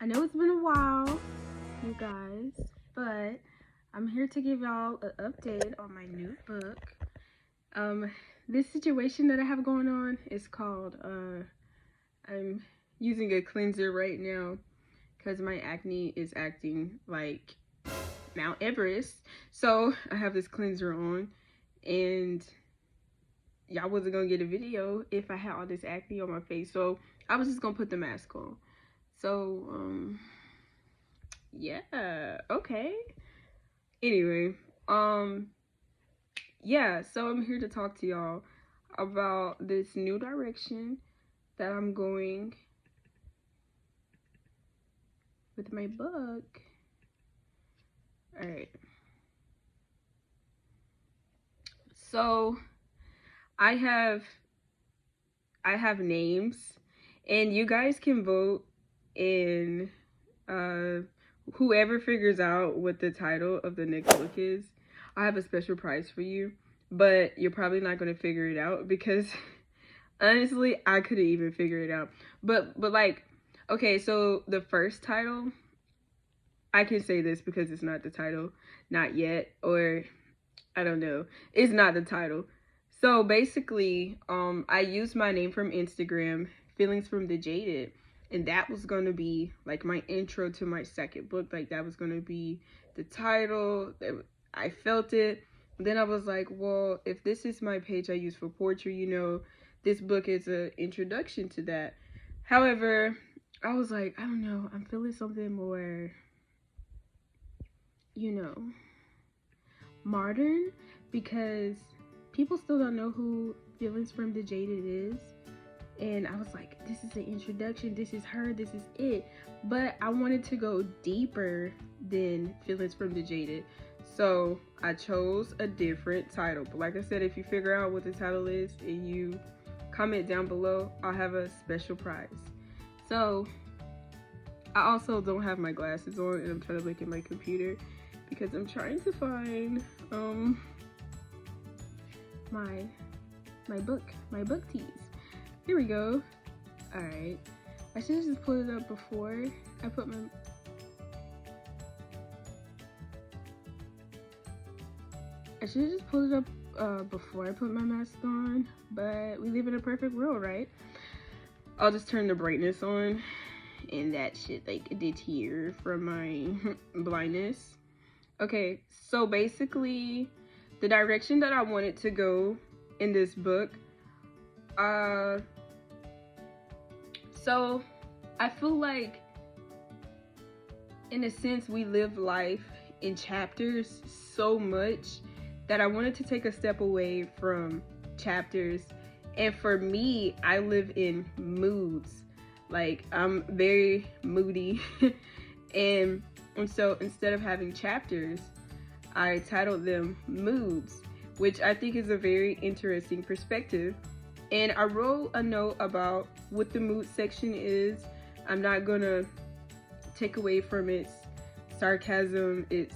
know it's been a while, you guys, but I'm here to give y'all an update on my new book. This situation that I have going on is called, I'm using a cleanser right now because my acne is acting like Mount Everest. So I have this cleanser on, and y'all wasn't gonna get a video if I had all this acne on my face. So I was just gonna put the mask on. So, yeah, okay. Anyway, yeah, so I'm here to talk to y'all about this new direction that I'm going with my book. All right. So, I have names, and you guys can vote in whoever figures out what the title of the next book is. I have a special prize for you, but you're probably not going to figure it out because honestly, I couldn't even figure it out. But like, okay, so the first title, I can say this because it's not the title, not yet, or I don't know. It's not the title. So basically, I used my name from Instagram, Feelings from the Jaded, and that was gonna be like my intro to my second book. Like that was gonna be the title. I felt it. Then I was like, well, if this is my page I use for poetry, you know, this book is an introduction to that. However, I was like, I don't know, I'm feeling something more, you know, modern, because people still don't know who Feelings from the Jaded is. And I was like, this is an introduction, this is her, this is it. But I wanted to go deeper than Feelings from the Jaded. So I chose a different title. But like I said, if you figure out what the title is and you comment down below, I'll have a special prize. So I also don't have my glasses on, and I'm trying to look at my computer because I'm trying to find my book teas. Here we go. All right, I should have just pulled it up before I put my before I put my mask on, but we live in a perfect world, right? I'll just turn the brightness on, and that shit like deter from my blindness. Okay, so basically the direction that I wanted to go in this book, so I feel like in a sense we live life in chapters so much that I wanted to take a step away from chapters. And for me, I live in moods. Like, I'm very moody. and so instead of having chapters, I titled them moods, which I think is a very interesting perspective. And I wrote a note about what the mood section is. I'm not gonna take away from its sarcasm. It's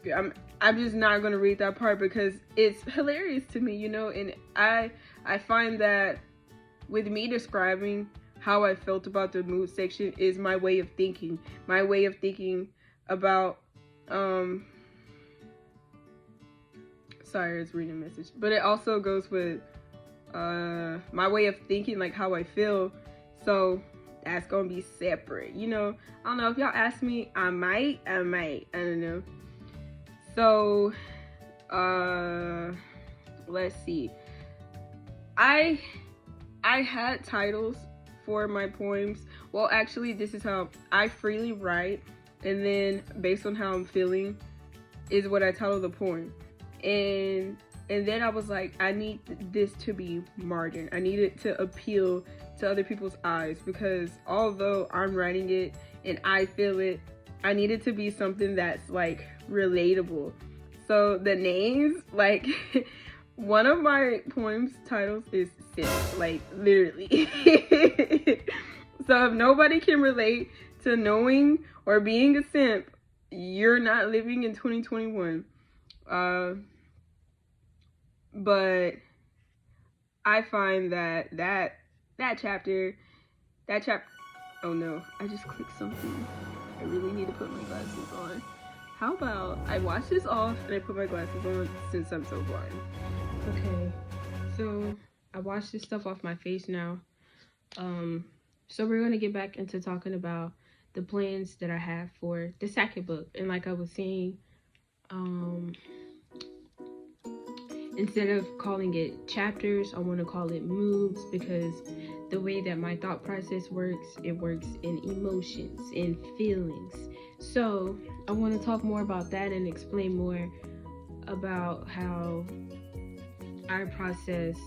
good. I'm just not gonna read that part because it's hilarious to me, you know. And I find that with me describing how I felt about the mood section is my way of thinking. My way of thinking about sorry, I was reading a message. But it also goes with my way of thinking, like how I feel. So that's gonna be separate, you know. I don't know, if y'all ask me, I might, I don't know. So let's see. I had titles for my poems. Well, actually, this is how I freely write, and then based on how I'm feeling is what I title the poem. And then I was like, I need this to be modern. I need it to appeal to other people's eyes, because although I'm writing it and I feel it, I need it to be something that's like relatable. So the names, like one of my poems titles is Simp, like literally. So if nobody can relate to knowing or being a simp, you're not living in 2021. But I find that chapter Oh no, I just clicked something. I really need to put my glasses on. How about I wash this off and I put my glasses on since I'm so blind? Okay, so I washed this stuff off my face now. So we're gonna get back into talking about the plans that I have for the second book. And like I was saying, instead of calling it chapters, I want to call it moods, because the way that my thought process works, it works in emotions and feelings. So I want to talk more about that and explain more about how I process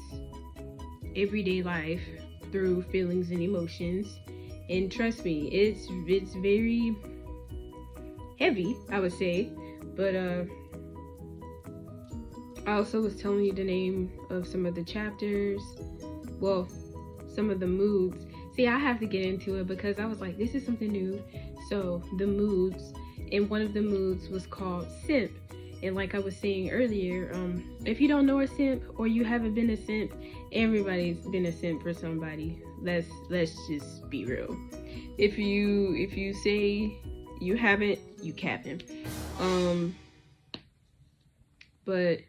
everyday life through feelings and emotions. And trust me, it's very heavy, I would say, but I also was telling you the name of some of the chapters, well, some of the moods. See, I have to get into it because I was like, this is something new. So the moods, and one of the moods was called simp. And like I was saying earlier, if you don't know a simp or you haven't been a simp, everybody's been a simp for somebody. Let's just be real. If you say you haven't, you capping. But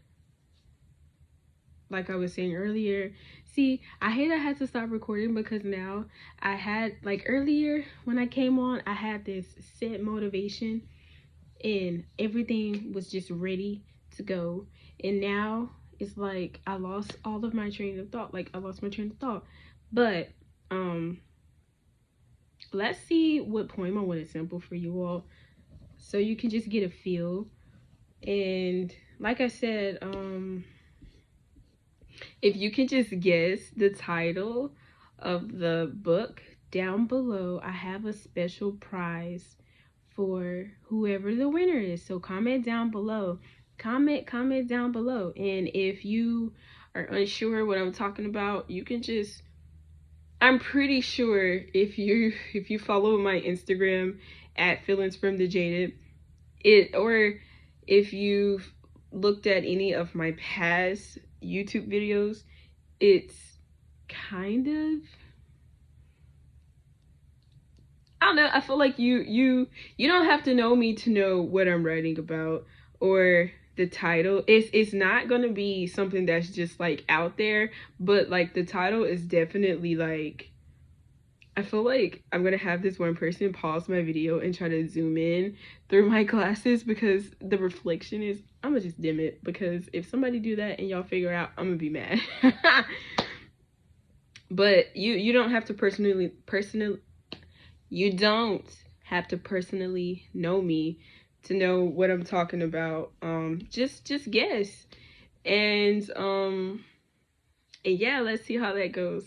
like I was saying earlier, see, I hate I had to stop recording because now I had, like earlier when I came on, I had this set motivation and everything was just ready to go. And now it's like I lost all of my train of thought. But let's see what poem I want to sample for you all so you can just get a feel. And like I said, if you can just guess the title of the book down below, I have a special prize for whoever the winner is. So comment down below. Comment down below. And if you are unsure what I'm talking about, you can just, I'm pretty sure if you follow my Instagram at Feelings from the Jaded, or if you've looked at any of my past YouTube videos, it's kind of, I don't know, I feel like you don't have to know me to know what I'm writing about or the title. It's not gonna be something that's just like out there, but like the title is definitely like, I feel like I'm gonna have this one person pause my video and try to zoom in through my glasses because the reflection is, I'm gonna just dim it, because if somebody do that and y'all figure out, I'm gonna be mad. But you don't have to personally you don't have to personally know me to know what I'm talking about. Just guess. And yeah, let's see how that goes.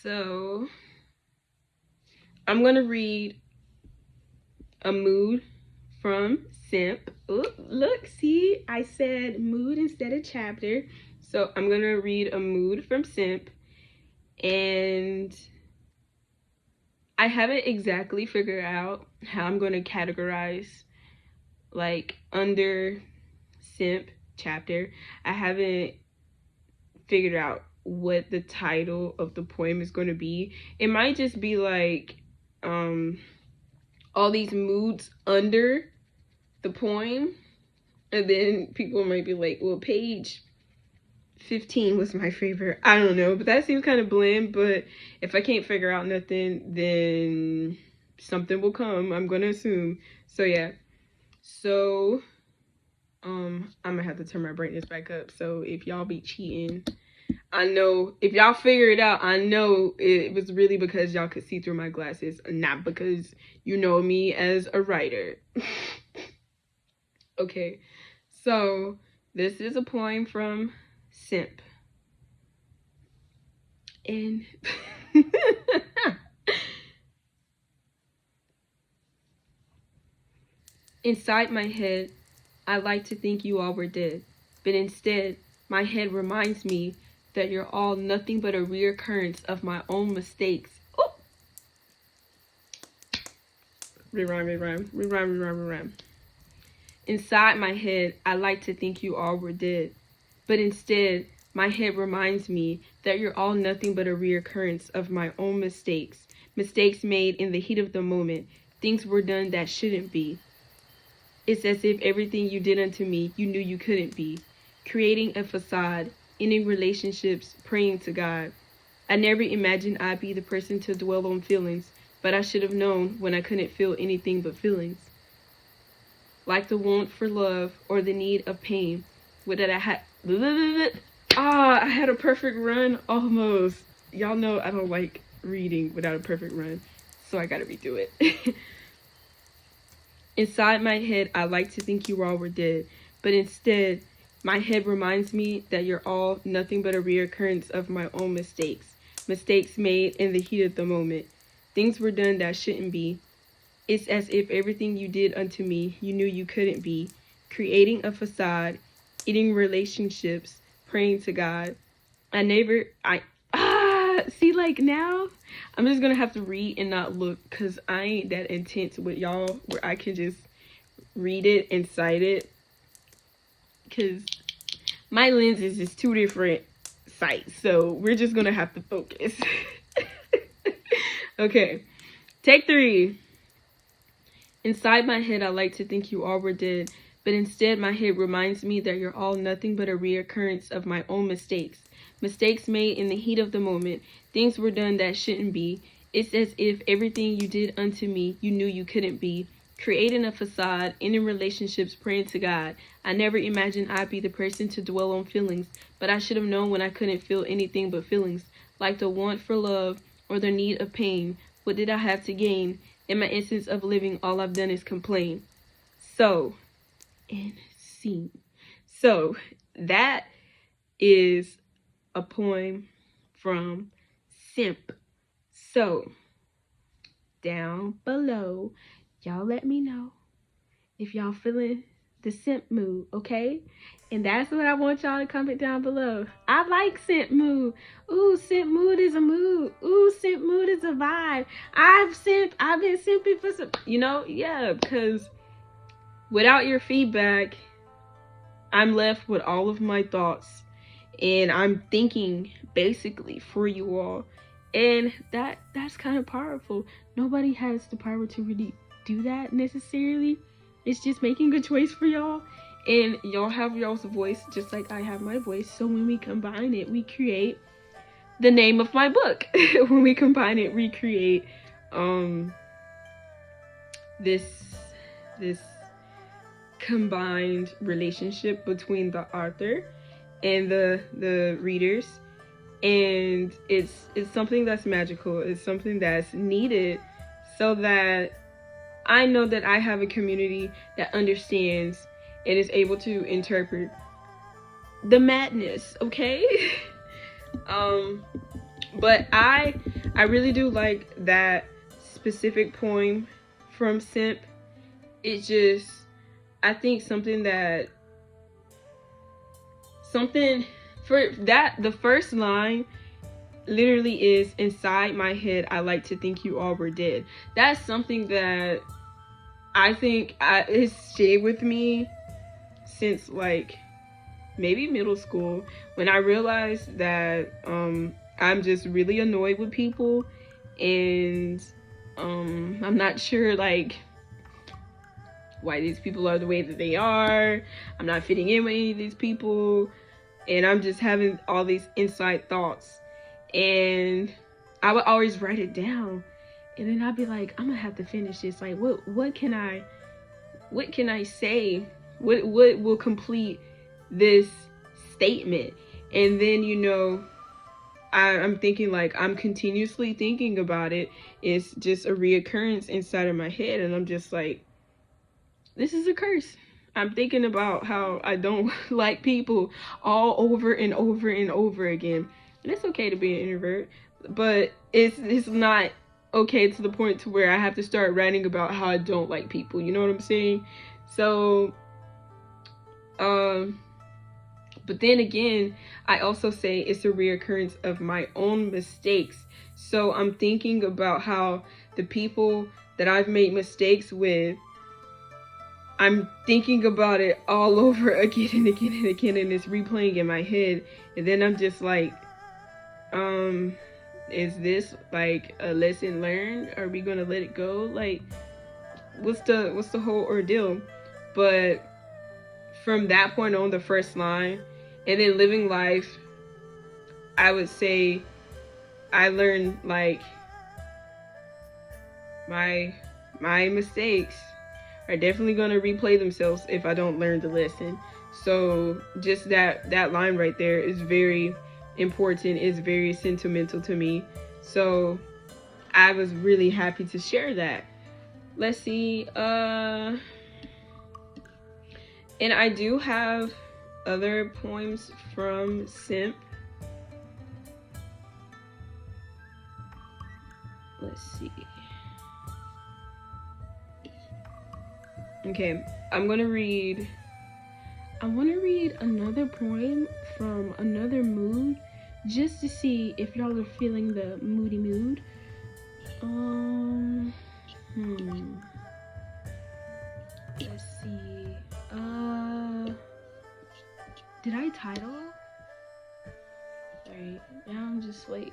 So I'm gonna read a mood from Simp. Ooh, look, see, I said mood instead of chapter. So I'm gonna read a mood from Simp, and I haven't exactly figured out how I'm going to categorize, like, under Simp chapter. I haven't figured out what the title of the poem is going to be. It might just be like all these moods under the poem, and then people might be like, well, page 15 was my favorite. I don't know, but that seems kind of bland. But if I can't figure out nothing, then something will come, I'm gonna assume. So yeah, so I'm gonna have to turn my brightness back up. So if y'all be cheating, I know if y'all figure it out, I know it was really because y'all could see through my glasses, not because you know me as a writer. Okay, so this is a poem from Simp. And inside my head, I like to think you all were dead, but instead, my head reminds me that you're all nothing but a reoccurrence of my own mistakes. Oh! Rerhyme. Inside my head, I like to think you all were dead, but instead, my head reminds me that you're all nothing but a reoccurrence of my own mistakes. Mistakes made in the heat of the moment. Things were done that shouldn't be. It's as if everything you did unto me, you knew you couldn't be. Creating a facade, ending relationships, praying to God. I never imagined I'd be the person to dwell on feelings, but I should have known when I couldn't feel anything but feelings. Like the want for love or the need of pain. What did I have? I had a perfect run almost. Y'all know I don't like reading without a perfect run, so I gotta redo it. Inside my head, I like to think you all were dead, but instead, my head reminds me that you're all nothing but a reoccurrence of my own mistakes. Mistakes made in the heat of the moment. Things were done that shouldn't be. It's as if everything you did unto me, you knew you couldn't be. Creating a facade, eating relationships, praying to God. See, like now, I'm just gonna have to read and not look, because I ain't that intense with y'all where I can just read it and cite it. Because my lenses is two different sites, so we're just gonna have to focus. Okay, take 3. Inside my head, I like to think you all were dead, but instead my head reminds me that you're all nothing but a reoccurrence of my own mistakes. Mistakes made in the heat of the moment. Things were done that shouldn't be. It's as if everything you did unto me, you knew you couldn't be. Creating a facade, ending relationships, praying to God. I never imagined I'd be the person to dwell on feelings, but I should have known when I couldn't feel anything but feelings. Like the want for love or the need of pain. What did I have to gain? In my essence of living, all I've done is complain. So, and scene. So, that is a poem from Simp. So, down below, y'all let me know if y'all feeling the simp mood, okay? And that's what I want y'all to comment down below. I like simp mood. Ooh, simp mood is a mood. Ooh, simp mood is a vibe. I've been simping for some, yeah, because without your feedback, I'm left with all of my thoughts, and I'm thinking basically for you all, and that's kind of powerful. Nobody has the power to really do that necessarily. It's just making a choice for y'all, and y'all have y'all's voice just like I have my voice. So when we combine it, we create the name of my book. When we combine it, we create this combined relationship between the author and the readers, and it's something that's magical. It's something that's needed so that I know that I have a community that understands and is able to interpret the madness, okay? But I really do like that specific poem from Simp. It's just, I think something for that, the first line literally is, inside my head, I like to think you all were dead. That's something that I think has stayed with me since like maybe middle school, when I realized that I'm just really annoyed with people, and I'm not sure like why these people are the way that they are. I'm not fitting in with any of these people, and I'm just having all these inside thoughts, and I would always write it down, and then I'd be like, I'm gonna have to finish this. Like, what can I say? What will complete this statement? And then I'm thinking, like, I'm continuously thinking about it. It's just a reoccurrence inside of my head, and I'm just like, this is a curse. I'm thinking about how I don't like people all over and over and over again. And it's okay to be an introvert, but it's not okay to the point to where I have to start writing about how I don't like people. You know what I'm saying? So, but then again, I also say it's a reoccurrence of my own mistakes. So I'm thinking about how the people that I've made mistakes with, I'm thinking about it all over again and again and again, and it's replaying in my head. And then I'm just like, Is this like a lesson learned? Are we gonna let it go? Like, what's the whole ordeal? But from that point on, the first line, and then living life, I would say I learned like my mistakes are definitely gonna replay themselves if I don't learn the lesson. So just that line right there is very important, is very sentimental to me. So I was really happy to share that. Let's see, and I do have other poems from Simp. Let's see. Okay, I want to read another poem from another mood, just to see if y'all are feeling the moody mood. Let's see. Did I title? Alright, now I'm just like.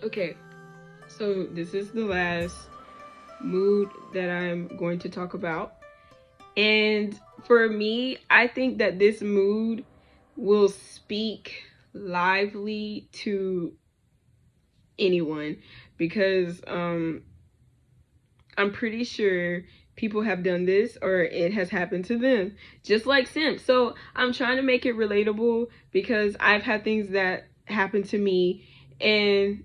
Okay, so this is the last mood that I'm going to talk about. And for me, I think that this mood will speak lively to anyone, because I'm pretty sure people have done this or it has happened to them, just like Simp. So I'm trying to make it relatable, because I've had things that happen to me, and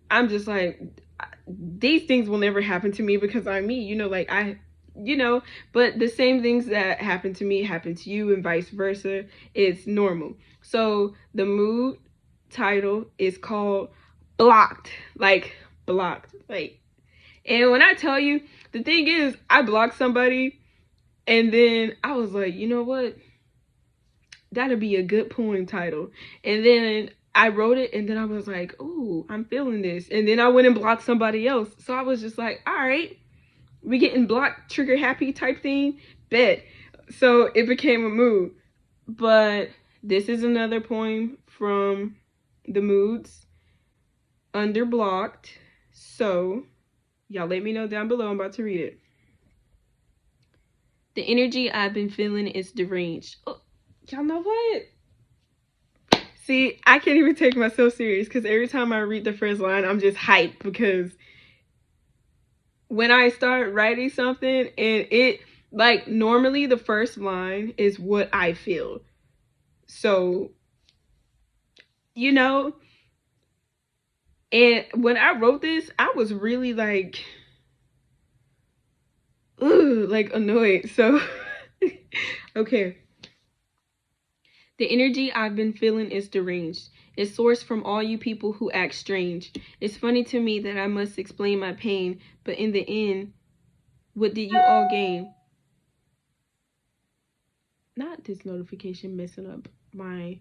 I'm just like, these things will never happen to me because I'm me, like but the same things that happen to me happen to you, and vice versa. It's normal. So the mood title is called Blocked. Like, blocked. Like, and when I tell you, the thing is, I blocked somebody, and then I was like, you know what? That'll be a good poem title. And then I wrote it, and then I was like, ooh, I'm feeling this. And then I went and blocked somebody else. So I was just like, all right, we getting blocked, trigger happy type thing. Bet. So it became a mood. But this is another poem from the moods under Blocked. So y'all let me know down below. I'm about to read it. The energy I've been feeling is deranged. Oh, y'all know what? See, I can't even take myself serious, because every time I read the first line, I'm just hyped, because when I start writing something, and it, like, normally the first line is what I feel. So, and when I wrote this, I was really like, like annoyed. So, okay. The energy I've been feeling is deranged. It's sourced from all you people who act strange. It's funny to me that I must explain my pain, but in the end, what did you all gain? Not this notification messing up my...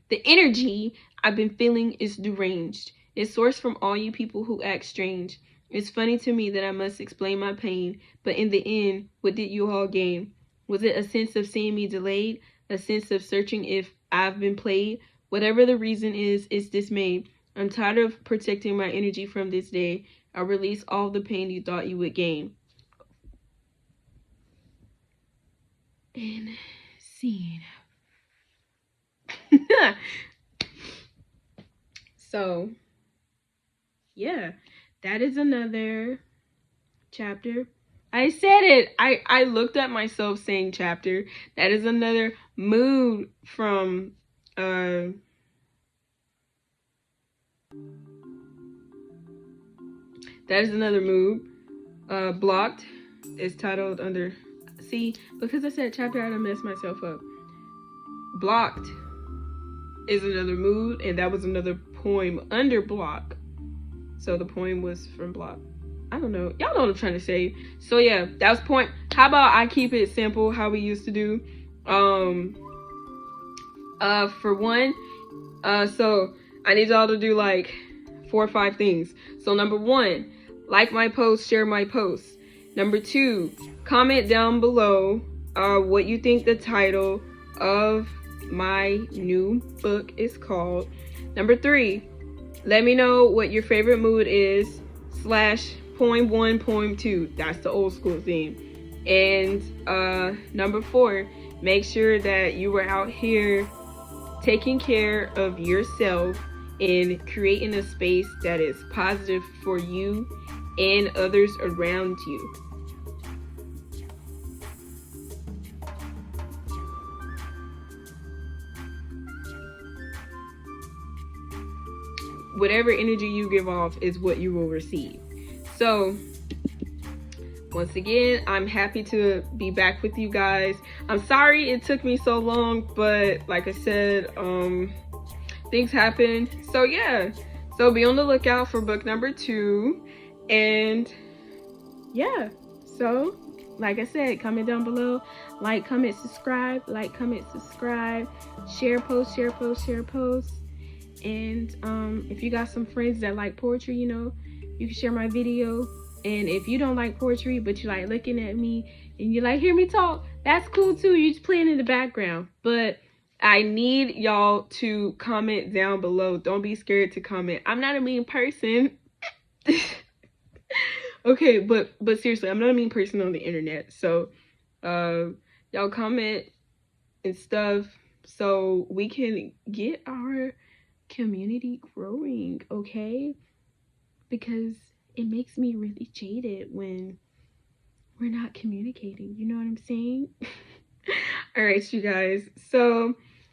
The energy I've been feeling is deranged. It's sourced from all you people who act strange. It's funny to me that I must explain my pain, but in the end, what did you all gain? Was it a sense of seeing me delayed? A sense of searching if I've been played? Whatever the reason is, it's dismayed. I'm tired of protecting my energy from this day. I'll release all the pain you thought you would gain. And scene. So, yeah, that is another chapter. I said it. I looked at myself saying chapter. That is another mood from that is another mood. Blocked is titled under... See, because I said chapter, I done messed myself up. Blocked is another mood, and that was another poem under Block. So the poem was from Block. I don't know. Y'all know what I'm trying to say. So yeah, that was point. How about I keep it simple, how we used to do? For one, so I need y'all to do like 4 or 5 things. So number 1, like my post, share my post. Number 2, comment down below what you think the title of my new book is called. Number 3, let me know what your favorite mood is / poem 1, poem 2. That's the old school theme. And number 4, make sure that you were out here taking care of yourself and creating a space that is positive for you and others around you. Whatever energy you give off is what you will receive. So once again, I'm happy to be back with you guys. I'm sorry it took me so long, but like I said, things happen. So yeah, so be on the lookout for book number 2. And yeah, so like I said, comment down below, like, comment, subscribe, like, comment, subscribe, share post, share post, share post. And if you got some friends that like poetry, you know, you can share my video. And if you don't like poetry, but you like looking at me and you like hear me talk, that's cool too. You're just playing in the background. But I need y'all to comment down below. Don't be scared to comment. I'm not a mean person. Okay, but seriously, I'm not a mean person on the internet. So y'all comment and stuff so we can get our community growing, okay? Because it makes me really jaded when we're not communicating. You know what I'm saying? All right, you guys. So,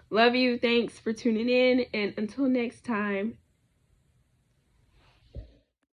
love you. Thanks for tuning in. And until next time,